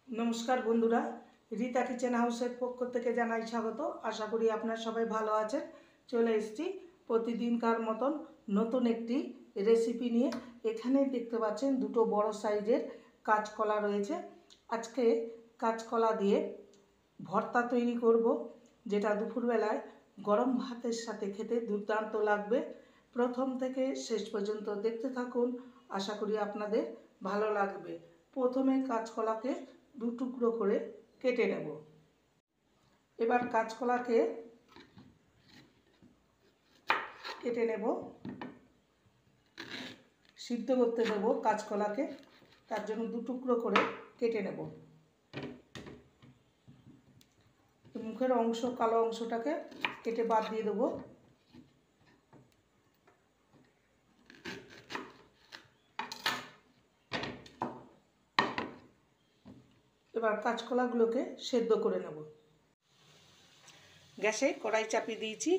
नमस्कार बंधुरा रीता किचेन हाउसের পক্ষ থেকে জানাই স্বাগত। আশা করি আপনারা সবাই ভালো আছেন। চলে এসেছি প্রতিদিনকার মতন নতুন একটি রেসিপি নিয়ে। এখানে দেখতে পাচ্ছেন দুটো বড় সাইজের কাঁচকলা রয়েছে। আজকে কাঁচকলা দিয়ে ভর্তা তৈরি করব, যেটা দুপুরবেলায় গরম ভাতের সাথে খেতে দুর্দান্ত লাগবে। প্রথম থেকে শেষ পর্যন্ত দেখতে থাকুন, আশা করি আপনাদের ভালো লাগবে। প্রথমে কাঁচকলাকে দু টুকরো করে কেটে নেব। এবার কাঁচকলাকে কেটে নেব, সিদ্ধ করতে দেব কাঁচকলাকে, তার জন্য দু টুকরো করে কেটে নেব। মুখের অংশ, কালো অংশটাকে কেটে বাদ দিয়ে দেবো। এবার কাঁচকলাগুলোকে সেদ্ধ করে নেব। গ্যাসে কড়াই চাপিয়ে দিয়েছি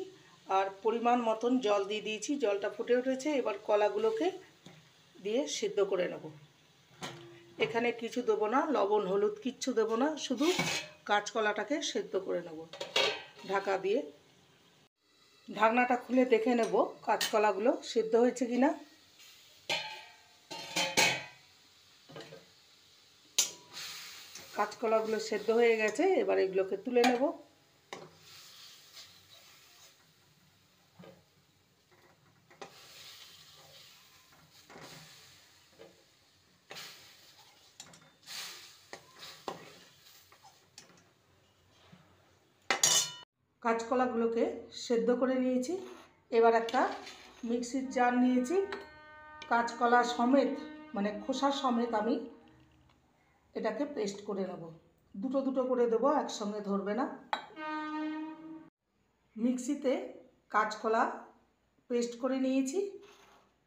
আর পরিমাণ মতন জল দিয়ে দিয়েছি। জলটা ফুটে উঠেছে, এবার কলাগুলোকে দিয়ে সেদ্ধ করে নেব। এখানে কিছু দেবো না, লবণ হলুদ কিচ্ছু দেবো না, শুধু কাঁচকলাটাকে সেদ্ধ করে নেব ঢাকা দিয়ে। ঢাকনাটা খুলে দেখে নেব কাঁচকলাগুলো সেদ্ধ হয়েছে কিনা। কাঁচকলাগুলো সেদ্ধ হয়ে গেছে, এবার এগুলোকে তুলে নেব। কাঁচকলাগুলোকে সেদ্ধ করে নিয়েছি। এবার একটা মিক্সির জার নিয়েছি। কাঁচকলা সমেত, মানে খোসা সমেত আমি এটাকে পেস্ট করে নেব। দুটো দুটো করে দেবো, একসঙ্গে ধরবে না। মিক্সিতে কাঁচকলা পেস্ট করে নিয়েছি।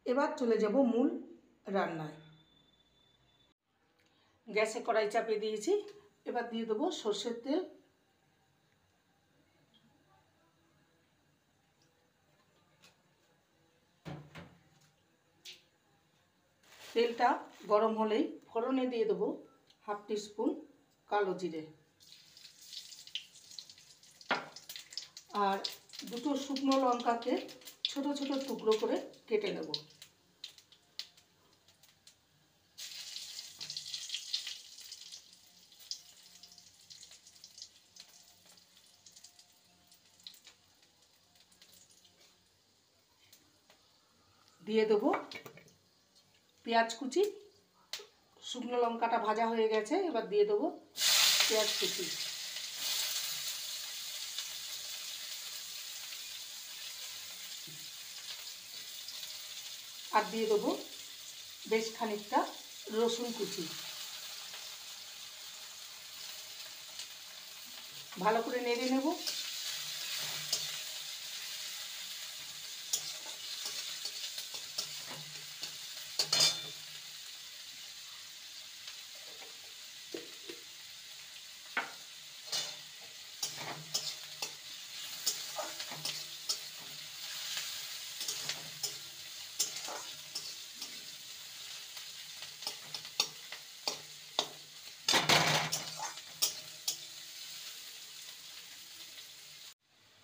এবার চলে যাব মূল রান্নায়। গ্যাসে কড়াই চাপিয়ে দিয়েছি, এবার দিয়ে দেবো সর্ষের তেল। তেলটা গরম হলেই ফোড়নে দিয়ে দেবো হাফ টিস্পুন কালো জিরে আর দুটো শুকনো লঙ্কাকে ছোট ছোট টুকরো করে কেটে নেব। দিয়ে দেবো পেঁয়াজ কুচি। শুকনো লঙ্কাটা ভাজা হয়ে গেছে, এবার দিয়ে দেবো পেঁয়াজ কুচি। আর দিয়ে দেবো বেশ খানিকটা রসুন কুচি। ভালো করে নেড়ে নেব।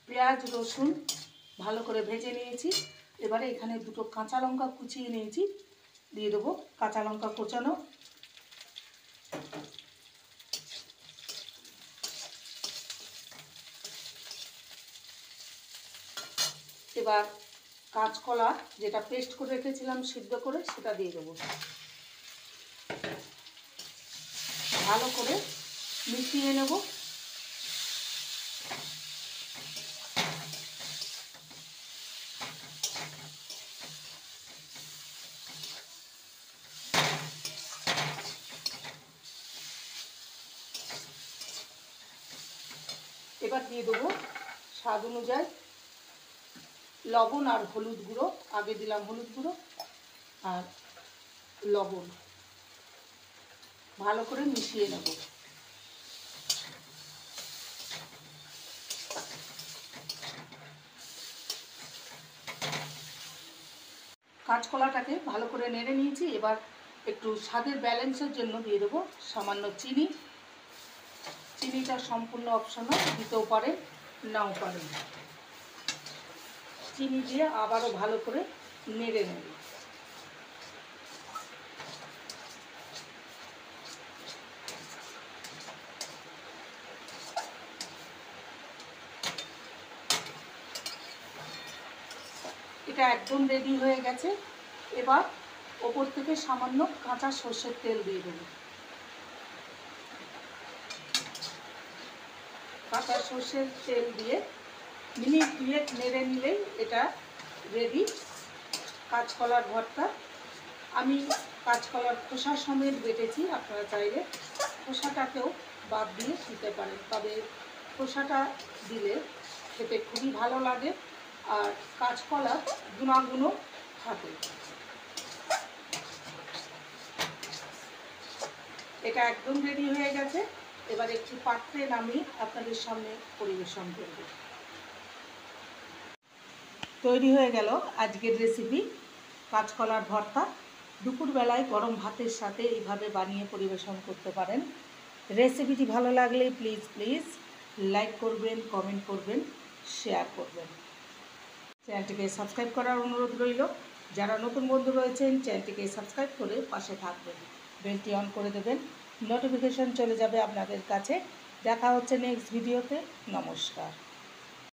পেঁয়াজ রসুন ভালো করে ভেজে নিয়েছি। এবারে এখানে দুটো কাঁচা লঙ্কা কুচিয়ে নিয়েছি, দিয়ে দেবো কাঁচা লঙ্কা কোচানো। এবার কাঁচকলা যেটা পেস্ট করে রেখেছিলাম সিদ্ধ করে, সেটা দিয়ে দেবো। ভালো করে মিশিয়ে নেব। এবার দিয়ে দেবো স্বাদ অনুযায়ী লবণ আর হলুদ গুঁড়ো। আগে দিলাম হলুদ গুঁড়ো আর লবণ। ভালো করে মিশিয়ে নেব। কাঁচকলাটাকে ভালো করে নেড়ে নিয়েছি। এবার একটু স্বাদের ব্যালেন্সের জন্য দিয়ে দেবো সামান্য চিনি। চিনিটা সম্পূর্ণ অপশনাল, দিতেও পারেন নাও পারেন। চিনি দিয়ে আবারও ভালো করে নেড়ে নেব। এটা একদম রেডি হয়ে গেছে। এবার ওপর থেকে সামান্য কাঁচা সর্ষের তেল দিয়ে দেব। কাঁচা সর্ষের তেল দিয়ে মিনিট 2 নেড়ে নিলেই এটা রেডি কাঁচকলার ভর্তা। আমি কাঁচকলার খোসা সমেত বেটেছি, আপনারা চাইলে খোসাটাকেও বাদ দিয়ে দিতে পারেন, তবে খোসাটা দিলে খেতে খুবই ভালো লাগে আর কাঁচকলার গুণাগুণ থাকে। এটা একদম রেডি হয়ে গেছে। এবার একটু পাত্রে নামিয়ে আপনাদের সামনে পরিবেশন করব। তৈরি হয়ে গেল আজকের রেসিপি কাঁচকলার ভর্তা। দুপুরবেলায় গরম ভাতের সাথে এইভাবে বানিয়ে পরিবেশন করতে পারেন। রেসিপিটি ভালো লাগলে প্লিজ লাইক করবেন, কমেন্ট করবেন, শেয়ার করবেন। চ্যানেলটিকে সাবস্ক্রাইব করার অনুরোধ রইল। যারা নতুন বন্ধু রয়েছেন চ্যানেলটিকে সাবস্ক্রাইব করে পাশে থাকবেন, বেলটি অন করে দেবেন, নোটিফিকেশন চলে যাবে আপনাদের কাছে। দেখা হচ্ছে নেক্সট ভিডিওতে। নমস্কার।